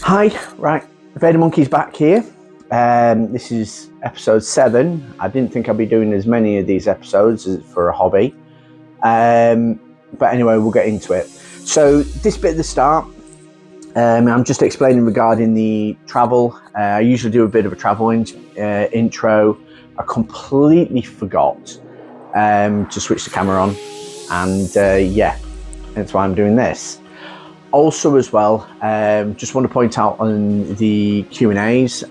Hi, right, VaderMonkey's back here. This is episode 7. I didn't think I'd be doing as many of these episodes for a hobby. But anyway, we'll get into it. So this bit at the start, I'm just explaining regarding the travel. I usually do a bit of a travel intro. I completely forgot to switch the camera on. And yeah, that's why I'm doing this. Also as well, just want to point out on the Q&As,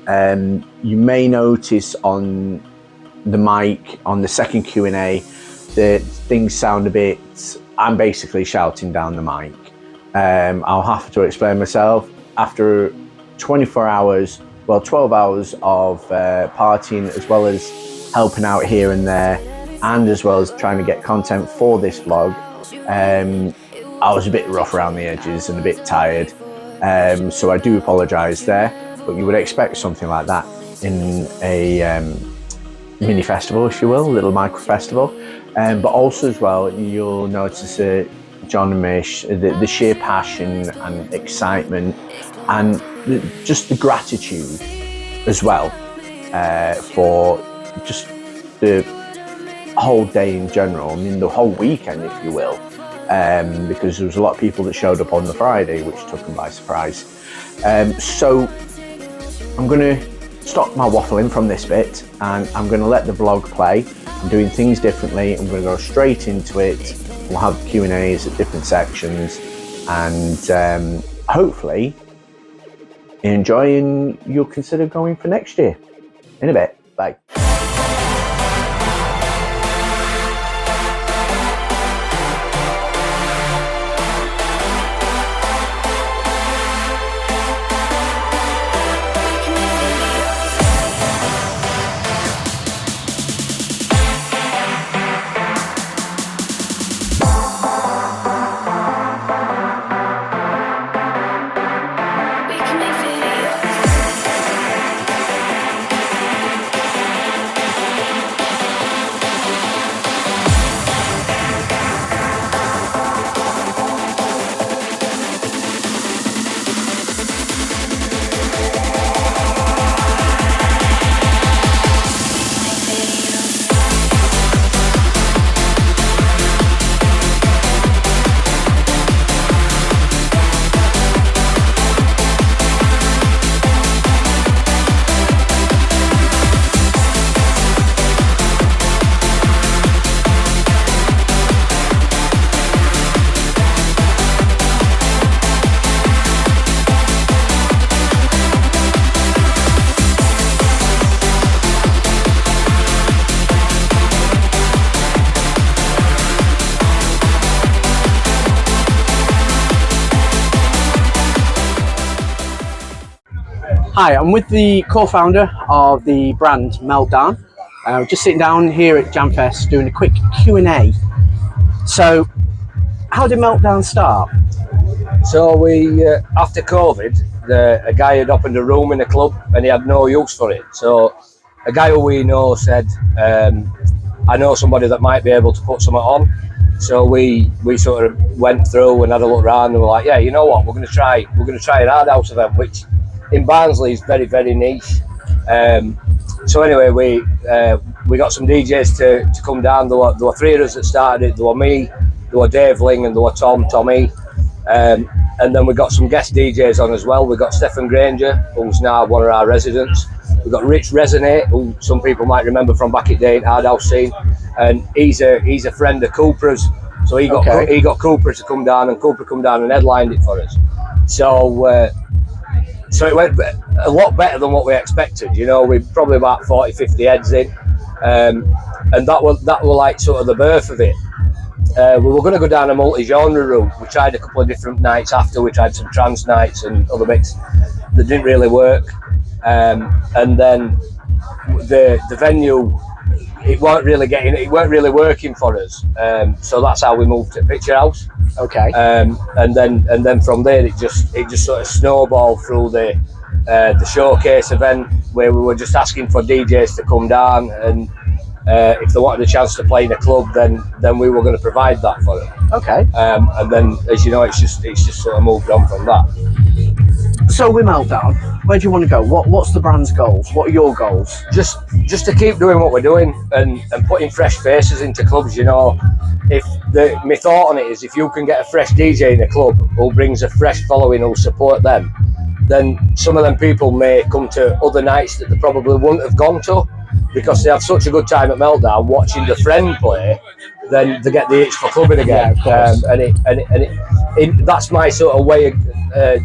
you may notice on the mic, on the second Q&A, that things sound a bit, I'm basically shouting down the mic. I'll have to explain myself. After 24 hours, well, 12 hours of partying, as well as helping out here and there, and as well as trying to get content for this vlog, I was a bit rough around the edges and a bit tired, so I do apologise there, but you would expect something like that in a mini festival, if you will, a little micro festival. But also as well, you'll notice John Mish, the sheer passion and excitement, and just the gratitude as well for just the whole day in general. I mean, the whole weekend, if you will. Because there was a lot of people that showed up on the Friday, which took them by surprise. So I'm going to stop my waffling from this bit, and I'm going to let the vlog play. I'm doing things differently. I'm going to go straight into it. We'll have Q&As at different sections, and hopefully enjoy, and you'll consider going for next year. In a bit. Bye. Hi, I'm with the co-founder of the brand Meltdarn. Just sitting down here at J Mfest doing a quick Q&A. So, how did Meltdarn start? So we, after COVID, a guy had opened a room in a club and he had no use for it. So a guy who we know said, I know somebody that might be able to put something on. So we sort of went through and had a look around and were like, yeah, you know what, we're going to try an hard house event, which in Barnsley is very, very niche. So anyway, we got some DJs to come down. There were 3 of us that started it. There were me, there were Dave Ling, and there were Tommy. And then we got some guest DJs on as well. We got Stephen Granger, who's now one of our residents. We got Rich Resonate, who some people might remember from back in the day in hard house scene, and he's a friend of Cooper's. So he got Cooper to come down, and Cooper come down and headlined it for us. So it went a lot better than what we expected. You know, we probably about 40-50 heads in, and that was like sort of the birth of it. We were going to go down a multi-genre route. We tried a couple of different nights after. We tried some trance nights and other bits that didn't really work. And then the venue, it weren't really working for us. So that's how we moved to Picture House. Okay. And then from there it just sort of snowballed through the showcase event, where we were just asking for DJs to come down, and if they wanted a chance to play in a club, then we were going to provide that for them. Okay. And then, as you know, it's just sort of moved on from that. So with Meltdarn, where do you want to go? What's the brand's goals? What are your goals? Just to keep doing what we're doing and putting fresh faces into clubs. You know, if my thought on it is, if you can get a fresh DJ in a club who brings a fresh following who'll support them, then some of them people may come to other nights that they probably wouldn't have gone to, because they have such a good time at Meltdarn watching the friend play. Then they get the itch for clubbing again. Yeah, and that's my sort of way of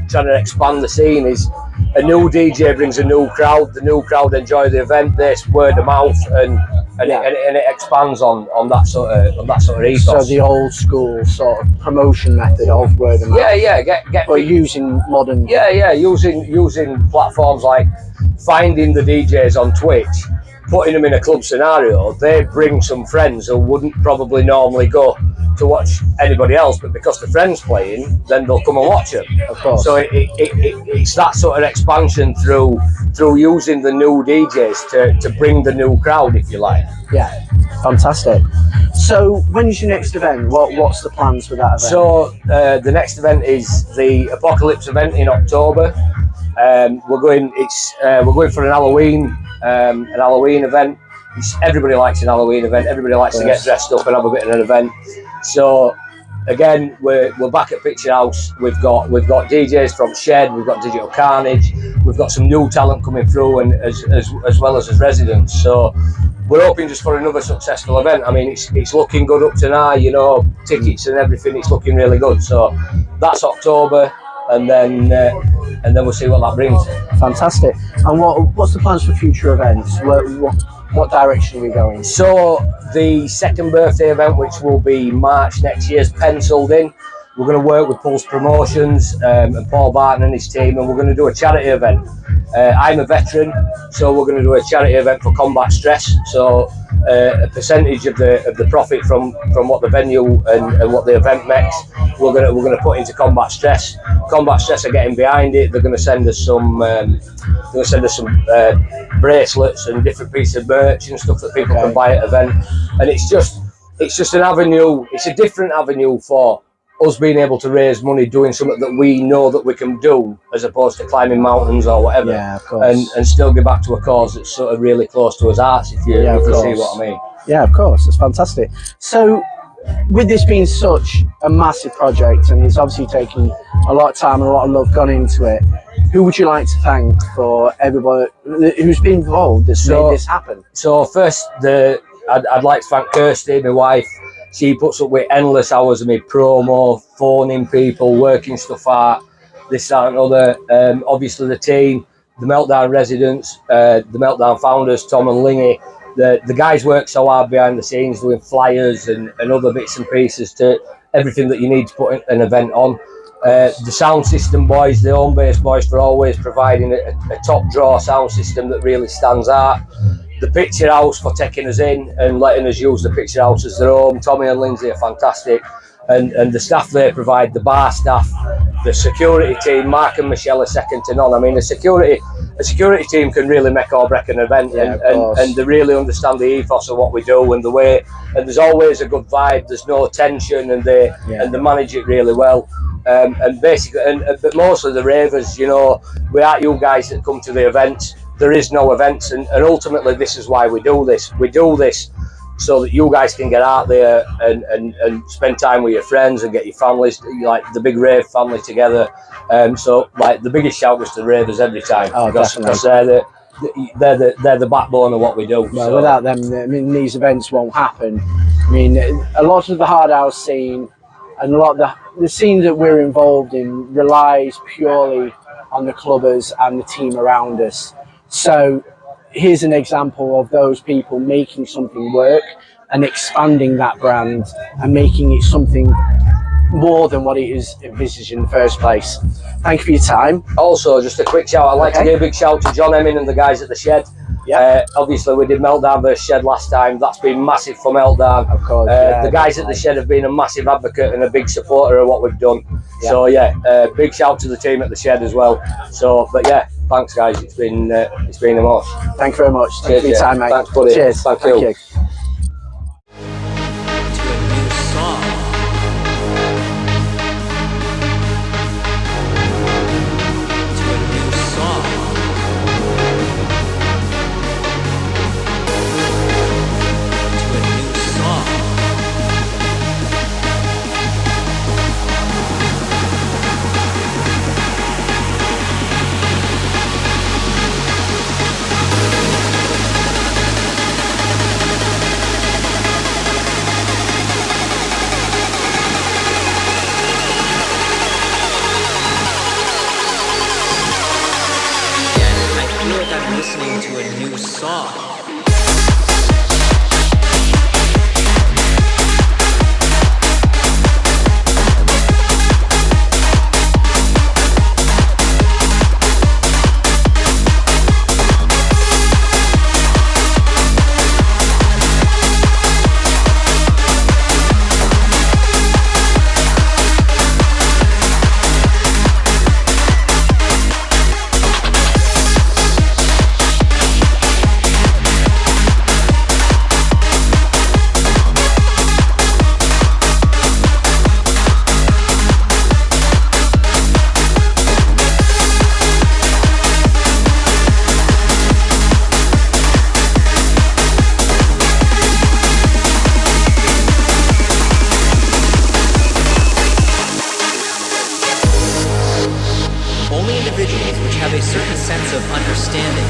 trying to expand the scene. Is a new DJ brings a new crowd. The new crowd enjoy the event. There's word of mouth, and it expands on that sort of ethos. So the old school sort of promotion method of word of mouth. But using modern. Using platforms like finding the DJs on Twitch, putting them in a club scenario. They bring some friends who wouldn't probably normally go to watch anybody else, but because the friend's playing, then they'll come and watch it. Of course. So it's that sort of expansion through using the new DJs to bring the new crowd, if you like. Yeah, fantastic. So when's your next event? What's the plans for that event? So the next event is the Apocalypse event in October. We're going for an Halloween event. Everybody likes an Halloween event. Everybody likes to get dressed up and have a bit of an event. So again, we're back at Picture House. We've got DJs from Shed. We've got Digital Carnage. We've got some new talent coming through, and as well as residents. So we're hoping just for another successful event. I mean, it's looking good up to now. You know, tickets and everything. It's looking really good. So that's October, and then we'll see what that brings. Fantastic. And what's the plans for future events? What direction are we going? So the second birthday event, which will be March next year, is penciled in. We're going to work with Pulse Promotions and Paul Barton and his team, and we're going to do a charity event. I'm a veteran, so we're going to do a charity event for combat stress. So a percentage of the profit from what the venue and what the event makes, we're going to put into combat stress. Combat stress are getting behind it. They're going to send us some bracelets and different pieces of merch and stuff that people can buy at event. And it's just an avenue. It's a different avenue for us being able to raise money doing something that we know that we can do, as opposed to climbing mountains or whatever. Yeah, of course. And still give back to a cause that's sort of really close to us hearts, if you see what I mean. Yeah, of course. It's fantastic. So with this being such a massive project, and it's obviously taken a lot of time and a lot of love gone into it, who would you like to thank for everybody who's been involved that's made this happen? So first, I'd like to thank Kirsty, my wife. She puts up with endless hours of me promo, phoning people, working stuff out, this, that and other. Obviously the team, the Meltdarn residents, the Meltdarn founders, Tom and Lingy. The guys work so hard behind the scenes doing flyers and other bits and pieces to everything that you need to put an event on. The sound system boys, the home base boys, for always providing a top draw sound system that really stands out. The Picture House for taking us in and letting us use the Picture House as their home. Tommy and Lindsay are fantastic, and the staff they provide, the bar staff, the security team, Mark and Michelle are second to none. I mean, a security team can really make or break an event, and they really understand the ethos of what we do and the way. And there's always a good vibe. There's no tension, and they manage it really well. And basically, but mostly the ravers. You know, without you guys that come to the events, there is no events, and ultimately this is why we do this. We do this so that you guys can get out there and spend time with your friends and get your families, like the big rave family, together. So like the biggest shout was to the ravers every time, because they're the backbone of what we do. Well, without them, I mean, these events won't happen. I mean, a lot of the hard house scene and a lot of the scene that we're involved in relies purely on the clubbers and the team around us. So here's an example of those people making something work and expanding that brand and making it something more than what it is envisaged in the first place. Thank you for your time. Also, just a quick shout, I'd like to give a big shout to John Emin and the guys at the Shed. Obviously we did Meltdarn versus Shed last time. That's been massive for Meltdarn. Of course. The guys at the Shed have been a massive advocate and a big supporter of what we've done. So big shout to the team at the Shed as well. So, but yeah, thanks guys. It's been a most. Thank you very much. Thank you for your time, mate. Thanks, buddy. Cheers. Thank you. listening to a new song. Only individuals which have a certain sense of understanding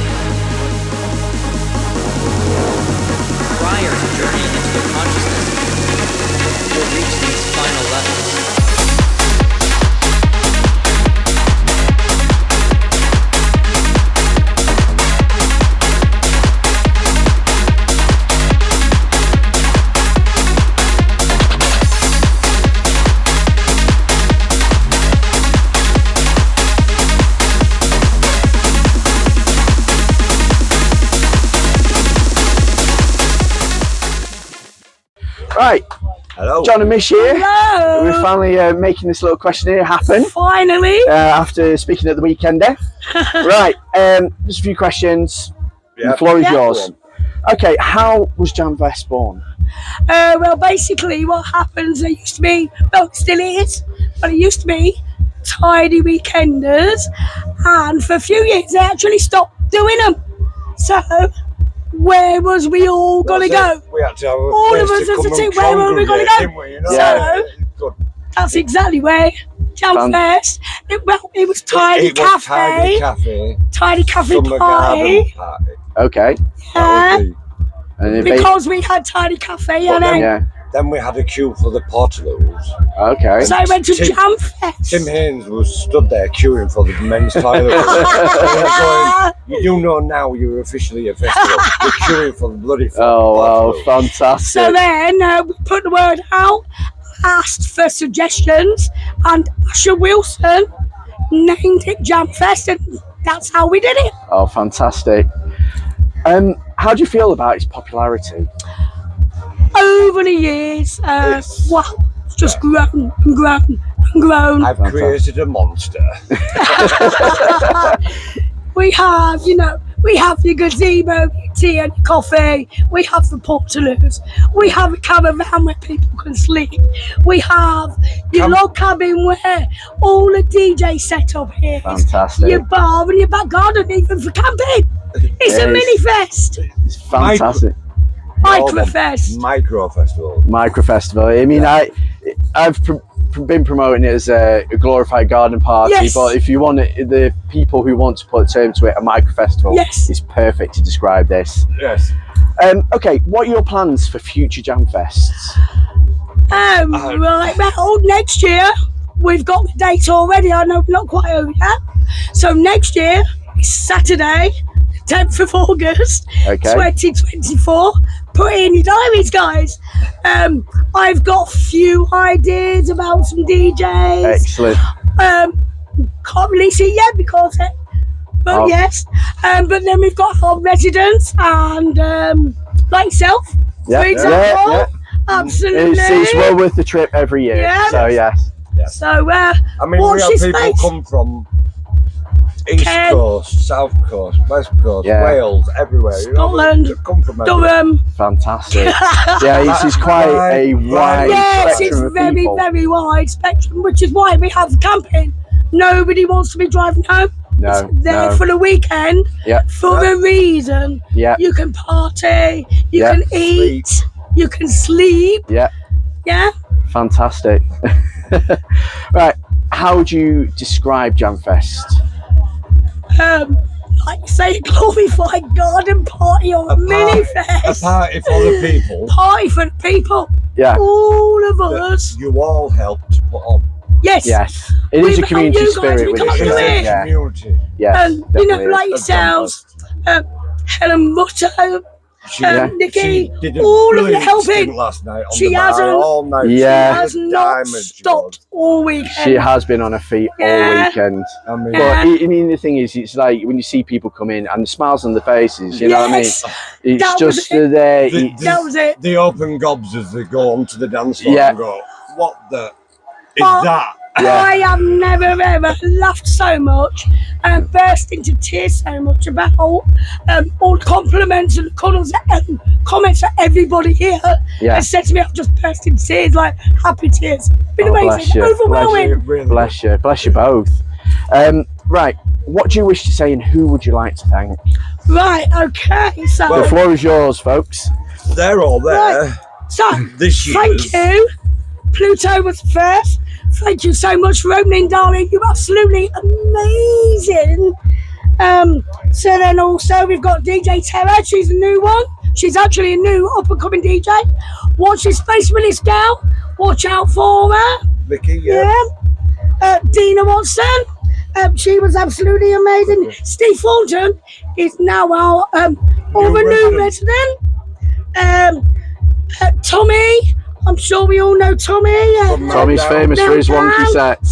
prior to journeying into their consciousness will reach these final levels. Right, Hello. John and Mish here. Hello. We're finally making this little questionnaire happen Finally. after speaking at the weekend. Right, just a few questions. Yeah. The floor is Yeah. yours. Okay, how was J Mfest born? Well, basically, what happens, there used to be, well, it still is, but it used to be tidy weekenders, and for a few years they actually stopped doing them. So, where was we all going to go? We had to have a All place of us to as a come team, and where were we gonna congregate, go? didn't we? You know? Yeah. Good. That's exactly where J Mfest. It was tidy It was Tidy cafe, Cafe, tidy cafe Summer party. Garden Party. Okay. That was And if Because we had tidy cafe, and then yeah. then we had a queue for the Portaloos. Okay. so I went to Tim- J Mfest. Tim Haynes was stood there queuing for the men's toilet. And I was going, you do know now you're officially a festival. You're queuing for the bloody Oh wow, Portaloos. fantastic. So then we put the word out, asked for suggestions, and Asher Wilson named it J Mfest, and that's how we did it. Oh, fantastic. How do you feel about its popularity? Over the years, It's- wow, it's just grown and grown and grown. I've created a monster. We have, we have your gazebo, your tea and your coffee. We have the portaloos. We have a caravan where people can sleep. We have your log cabin where all the DJ setup here. Fantastic. Your bar and your back garden, even for camping. It's a Yes. mini fest, It's fantastic. micro fest. Micro festival. Micro festival. I mean, I've been promoting it as a glorified garden party, Yes. but if you want it, the people who want to put a term to it, a micro festival Yes. is perfect to describe this. Yes. Okay, what are your plans for future J Mfests? Right, well, next year we've got the date already. I know we're not quite over yet. So next year is Saturday, 10th of August, Okay. 2024. Put it in your diaries, guys. I've got a few ideas about some DJs. Excellent. Can't release it yet because but Oh. yes. But then we've got our residents and like yourself, Yeah, for example. yeah. Absolutely. It's well worth the trip every year. Yeah. So yes. So I mean, watch we have this people space. come from East Kent. Coast, South Coast, West Coast, Yeah. Wales, everywhere. Scotland, they come from everywhere. Durham. Fantastic. Yeah, it's quite a wide Yes, it's spectrum of very, people. very wide spectrum, which is why we have camping. Nobody wants to be driving home. No, It's there no. for the weekend Yeah. for a reason. Yeah, You can party, you Yeah. can eat, you can sleep. yeah, Yeah. fantastic. Right, how would you describe J Mfest? Like say a glorified garden party or a mini A fest. party for the people Party for the people. Yeah, All of that us. you all helped put on. Yes. yes. It is a Without community you guys, spirit we with can't it, do isn't it. Yeah, Community. yes, And definitely is. like yourselves, Helen Mutto, Nikki, She did a all of the brilliant helping. stint last night on She the bar hasn't- all night. Yeah. Has She was a not diamond, she stopped was. all weekend. She has been on her feet all Yeah. weekend. I mean, Yeah. But I mean, the thing is, it's like when you see people come in and the smiles on their faces, you know what I mean? Yes, It's that was just it. there. that was it. the open gobs as they go onto the dance floor Yeah. and go, what the is But that? Yeah. I have never ever laughed so much and burst into tears so much about all the compliments and comments that everybody here Yeah. has said to me. I've just burst into tears, like happy tears. Been Oh, bless amazing, you. overwhelming. It really Bless you. Bless you both. Right. What do you wish to say and who would you like to thank? Right, okay, so The floor is yours, folks. They're all there. Right. so This thank year's. you. Pluto was first. Thank you so much for opening, darling. You're absolutely amazing. So then also we've got DJ Terra. She's a new one. She's actually a new up-and-coming DJ. Watch this space with this gal. Watch out for her. Vicky, yeah. Dina Watson. She was absolutely amazing. Steve Fulton is now our new resident. Tommy. I'm sure we all know Tommy. Tommy's famous for his wonky sets.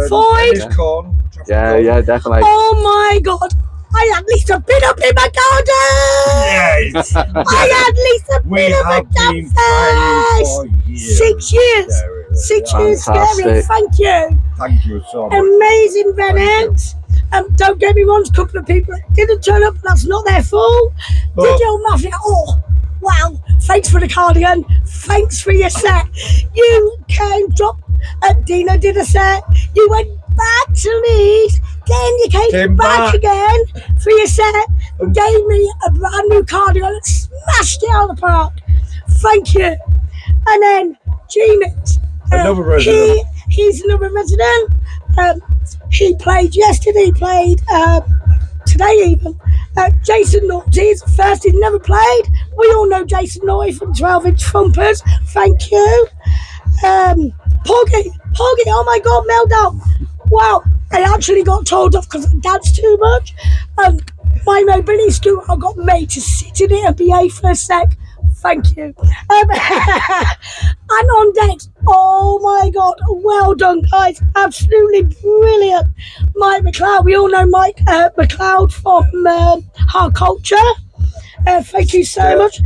Floyd. His corn. Yeah, definitely. Oh my God! I had Lisa been up in my garden. Yes. I had Lisa We been up have in been that trying for years. 6 years. There it is. 6 years, scary. Fantastic. Thank you. Thank you so much. Amazing event. Don't get me wrong, a couple of people that didn't turn up, that's not their fault. But- Digital Mafia, oh, wow. Thanks for the cardigan. Thanks for your set. You came, dropped, Dina did a set. You went back to Leeds. Then you came back again for your set and gave me a brand new cardigan and smashed it out of the park. Thank you. And then J Mfest. Another resident. He's another resident. He played yesterday, he played today even. Jason Naughty is the first, he's never played. We all know Jason Naughty from 12-inch Thumpers. Thank you. Poggy, oh my God, Meltdarn. Wow, I actually got told off because I danced too much. My mobility scooter, I got made to sit in it and behave for a sec. Thank you. And on decks, oh my God, well done, guys. Absolutely brilliant. Mike McLeod, we all know Mike McLeod from Hard Culture. Thank you so much.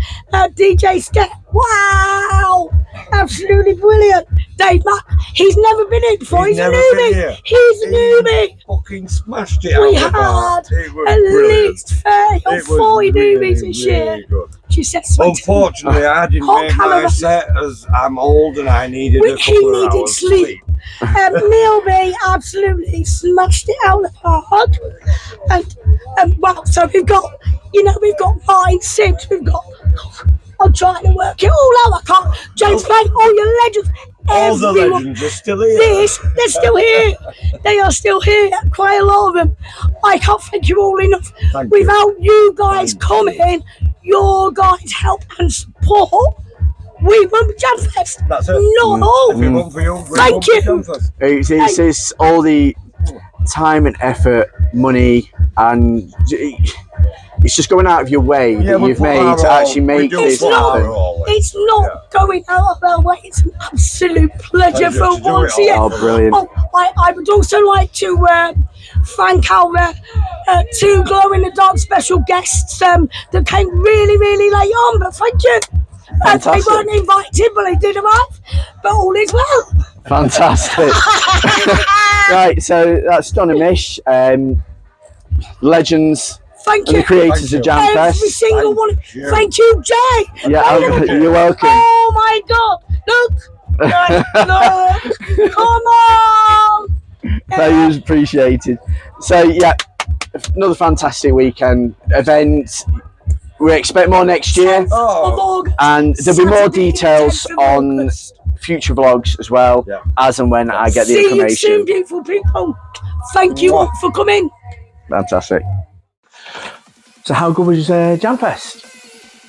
DJ Step, wow, absolutely brilliant. Dave Mack, he's never been in before. He's a never been newbie. here. He's a newbie. Fucking smashed it We out of the park. had It was at brilliant. least 30 or It was 40 really, newbies this year. really good. She said, sweet. Unfortunately, I didn't Hot make my caliber. set as I'm old and I needed a He couple of needed hours sleep. Neil B absolutely smashed it out of the park. And well, so we've got Martin Sims, we've got, I'm trying to work it all out, I can't. James Bank, all your legends, All the everyone. legends are still here. They're still here. They are still here, quite a lot of them. I can't thank you all enough. Thank you. Without you guys coming, your guys' help and support, we won't be J Mfest. That's it. Not all. If it weren't for you, we Thank won't be you. done first. It's all the time and effort, money, and it's just going out of your way Yeah, that we you've put made our to all- actually we make do this put our happen. all in. It's not going out of our way. It's an absolute pleasure Pleasure for to do once it again. all. Oh, brilliant. I would also like to thank our two glow in the dark special guests that came really, really late on. But thank you. They Fantastic. weren't invited, but they did arrive. But all is well. Fantastic. Right, so that's John Mish, legends Thank and the you. creators of Thank you. Jam Every Fest. single one. you. Thank you, Jay. Yeah, you're welcome. Oh my God! Look, right, look, come on! That is appreciated. So yeah, another fantastic weekend event. We expect more next year, Of Oh, August. and there'll be more Saturday, details 10th of on August. future vlogs as well, Yeah. as and when I get the See you soon, information. beautiful people. Thank you all for coming. Fantastic. So how good was Jam Fest?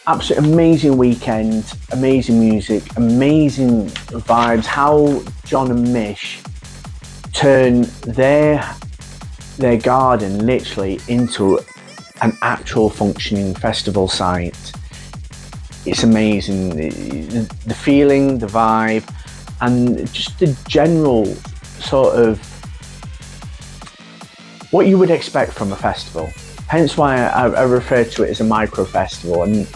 Absolutely amazing weekend, amazing music, amazing vibes. How John and Mish turn their garden literally into an actual functioning festival site. It's amazing, the feeling, the vibe, and just the general sort of what you would expect from a festival. Hence why I refer to it as a micro festival, and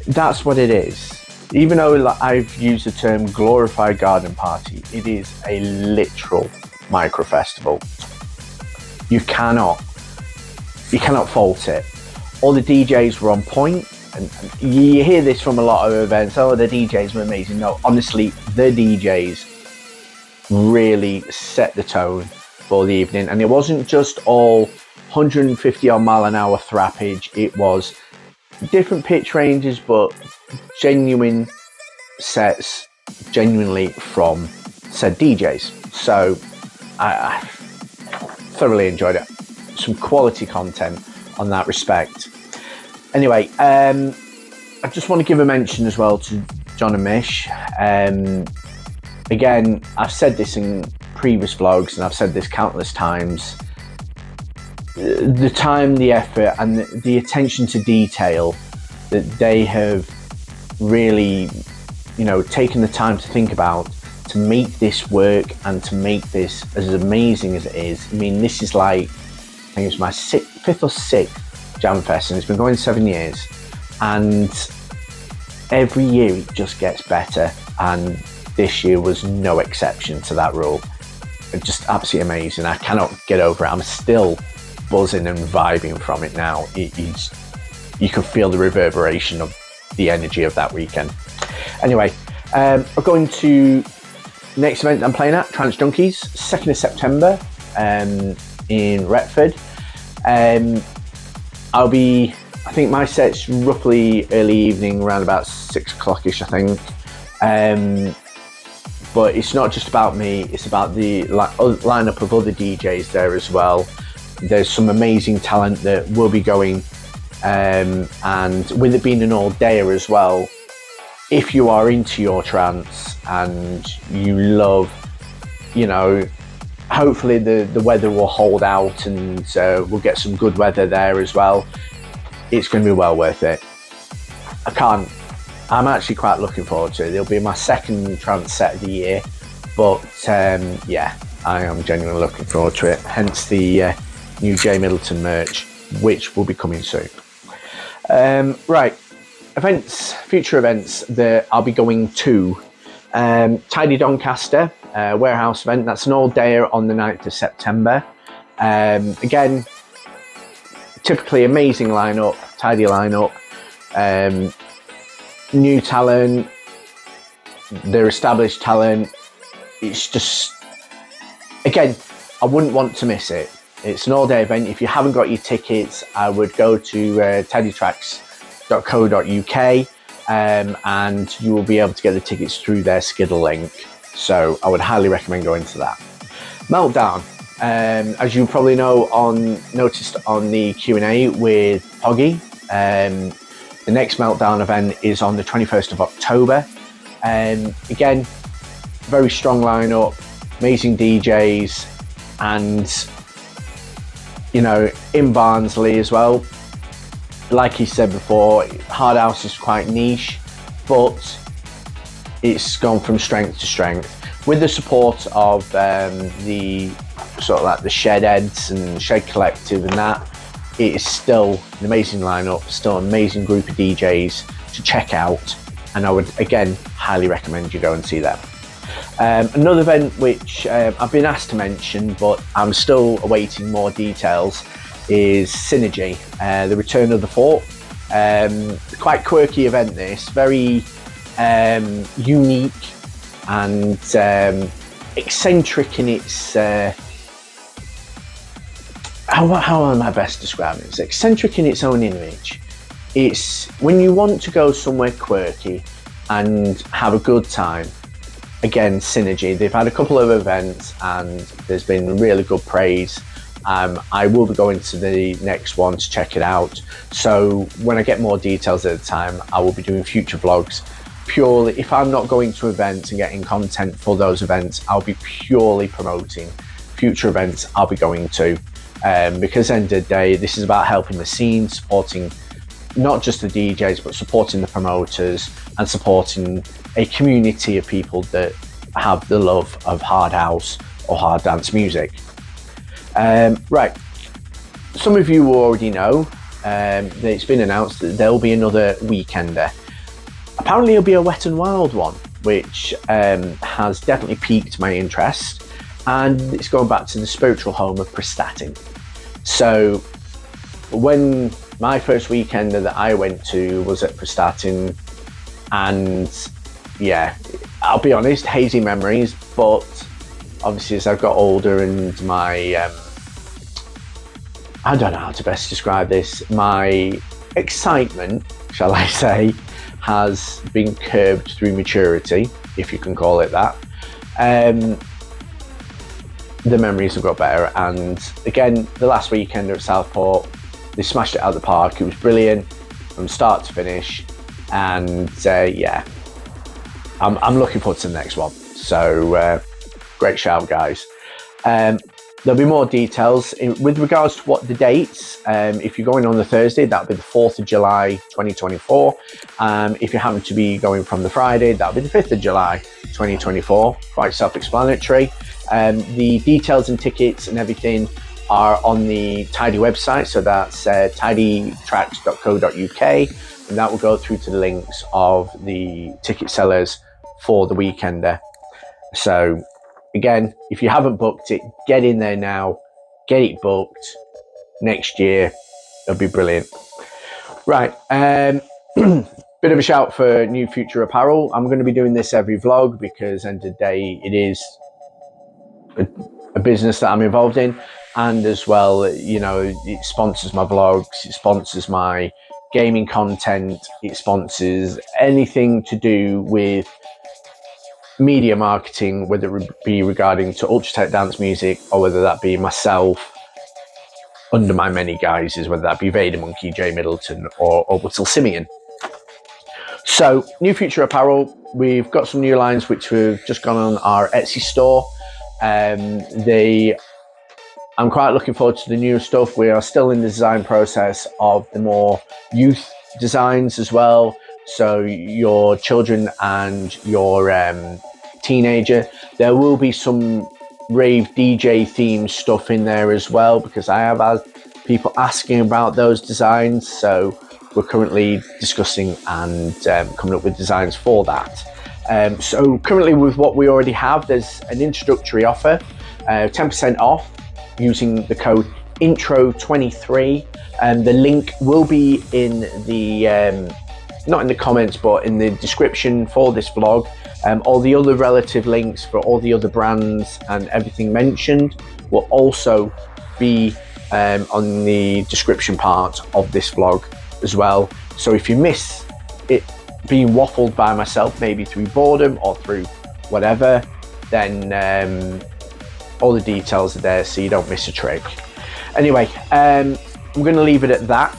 that's what it is. Even though I've used the term glorified garden party, it is a literal micro festival. You cannot fault it. All the DJs were on point, and you hear this from a lot of events, oh, the DJs were amazing. No, honestly, the DJs really set the tone for the evening, and it wasn't just all 150 odd mile an hour thrappage. It was different pitch ranges, but genuine sets, genuinely from said DJs. So I thoroughly enjoyed it. Some quality content on that respect. Anyway, I just want to give a mention as well to John and Mish. Again, I've said this in previous vlogs, and I've said this countless times. The time, the effort, and the attention to detail that they have really, taken the time to think about to make this work and to make this as amazing as it is. I mean, this is like, I think it's my fifth or sixth J Mfest, and it's been going 7 years, and every year it just gets better, and this year was no exception to that rule. It's just absolutely amazing. I cannot get over it. I'm still buzzing and vibing from it now. You can feel the reverberation of the energy of that weekend. Anyway, we're going to next event I'm playing at, Trance Junkiez, 2nd of September in Retford. I think my set's roughly early evening, around about 6 o'clock-ish, I think. But it's not just about me, it's about the lineup of other DJs there as well. There's some amazing talent that will be going, and with it being an all-dayer as well, if you are into your trance and you love, hopefully the weather will hold out, and we'll get some good weather there as well. It's going to be well worth it. I'm actually quite looking forward to it. It'll be my second trance set of the year, but yeah, I am genuinely looking forward to it. Hence the new J Middleton merch, which will be coming soon. Right, future events that I'll be going to. Tidy Doncaster warehouse event. That's an all-dayer on the 9th of September. Again, typically amazing lineup, tidy lineup. New talent, their established talent. It's just, again, I wouldn't want to miss it. It's an all-day event. If you haven't got your tickets, I would go to tidytracks.co.uk and you will be able to get the tickets through their Skiddle link. So I would highly recommend going to that. Meltdarn, as you probably noticed on the Q&A with POGGY, the next Meltdarn event is on the 21st of October. Again, very strong lineup, amazing DJs, and in Barnsley as well. Like he said before, Hard House is quite niche, but it's gone from strength to strength with the support of the sort of like the Shed Heads and Shed Collective and that. It is still an amazing lineup, still an amazing group of DJs to check out, and I would again highly recommend you go and see them. Another event which I've been asked to mention, but I'm still awaiting more details, is Synergy, the Return of the Fort. Quite quirky event this, very unique and eccentric in its how am I best describing it? It's eccentric in its own image. It's when you want to go somewhere quirky and have a good time. Again, Synergy, they've had a couple of events and there's been really good praise. I will be going to the next one to check it out. So when I get more details at the time, I will be doing future vlogs. Purely, if I'm not going to events and getting content for those events, I'll be purely promoting future events I'll be going to. because end of the day, this is about helping the scene, supporting not just the DJs, but supporting the promoters and supporting a community of people that have the love of hard house or hard dance music. Right, some of you already know that it's been announced that there'll be another weekender. Apparently it'll be a Wet and Wild one, which has definitely piqued my interest, and it's going back to the spiritual home of Prestatyn. So when my first weekender that I went to was at Prestatyn, and yeah, I'll be honest, hazy memories, but obviously as I've got older and my I don't know how to best describe this, my excitement, shall I say, has been curbed through maturity, if you can call it that. The memories have got better, and again, the last weekend at Southport, they smashed it out of the park. It was brilliant from start to finish, and yeah, I'm looking forward to the next one. So great shout, guys. There'll be more details with regards to what the dates. If you're going on the Thursday, that'll be the 4th of July 2024. If you happen to be going from the Friday, that'll be the 5th of July 2024. Quite self-explanatory. The details and tickets and everything are on the Tidy website, so that's tidytracks.co.uk, and that will go through to the links of the ticket sellers for the weekender. So again, if you haven't booked it, get in there now, get it booked. Next year, it'll be brilliant. Right, bit of a shout for New Future Apparel. I'm going to be doing this every vlog because end of the day, it is a business that I'm involved in, and as well, you know, it sponsors my vlogs, it sponsors my gaming content, it sponsors anything to do with media marketing, whether it be regarding to Ultratech dance music or whether that be myself under my many guises, whether that be VaderMonkey, J Middleton or Whittle Simeon. So New Future Apparel, we've got some new lines which we've just gone on our Etsy store. I'm quite looking forward to the new stuff. We are still in the design process of the more youth designs as well. So your children and your teenager. There will be some rave DJ themed stuff in there as well, because I have had people asking about those designs. So we're currently discussing and coming up with designs for that. So currently with what we already have, there's an introductory offer, 10% off using the code INTRO23, and the link will be in the not in the comments but in the description for this vlog. All the other relative links for all the other brands and everything mentioned will also be on the description part of this vlog as well. So if you miss it being waffled by myself, maybe through boredom or through whatever, then all the details are there so you don't miss a trick. Anyway, I'm going to leave it at that.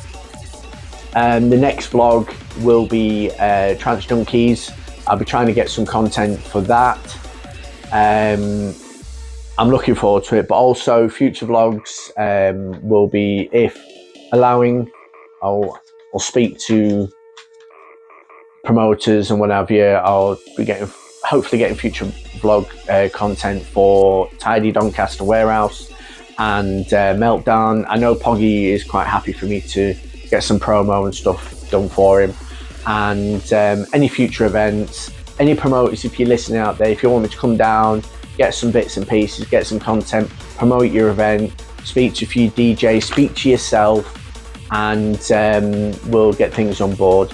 The next vlog will be Trance Junkiez. I'll be trying to get some content for that. I'm looking forward to it, but also future vlogs will be, if allowing, I'll speak to promoters and what have you. I'll be hopefully getting future vlog content for Tidy Doncaster Warehouse and Meltdarn. I know POGGY is quite happy for me to get some promo and stuff done for him, and any future events, any promoters, if you're listening out there, if you want me to come down, get some bits and pieces, get some content, promote your event, speak to a few DJs, speak to yourself, and we'll get things on board.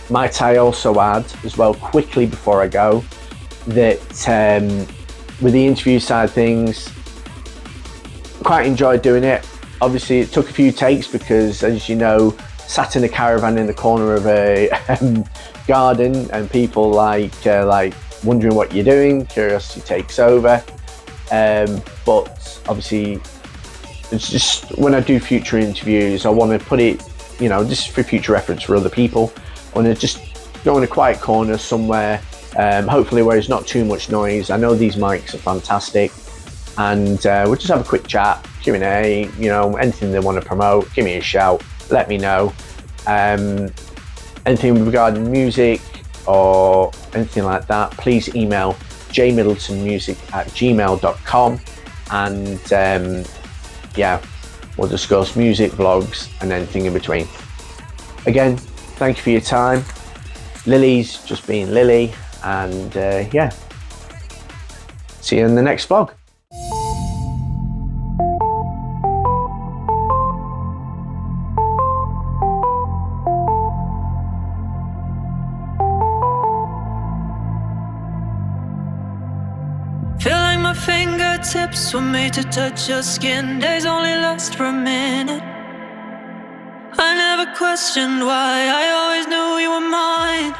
Might I also add as well, quickly before I go, that with the interview side of things, quite enjoyed doing it. Obviously it took a few takes because, as you know, sat in a caravan in the corner of a garden and people like wondering what you're doing, curiosity takes over. But obviously it's just, when I do future interviews, I want to put it, you know, just for future reference for other people. I want to just go in a quiet corner somewhere, hopefully where there's not too much noise. I know these mics are fantastic, and we'll just have a quick chat, Q&A, you know, anything they want to promote, give me a shout, let me know. Anything regarding music or anything like that, please email jmiddletonmusic@gmail.com, and yeah, we'll discuss music, vlogs, and anything in between. Again, thank you for your time. Lily's just being Lily, and yeah, see you in the next vlog. Feel like my fingertips were made to touch your skin. Days only last for a minute. I never questioned why, I always knew you were mine.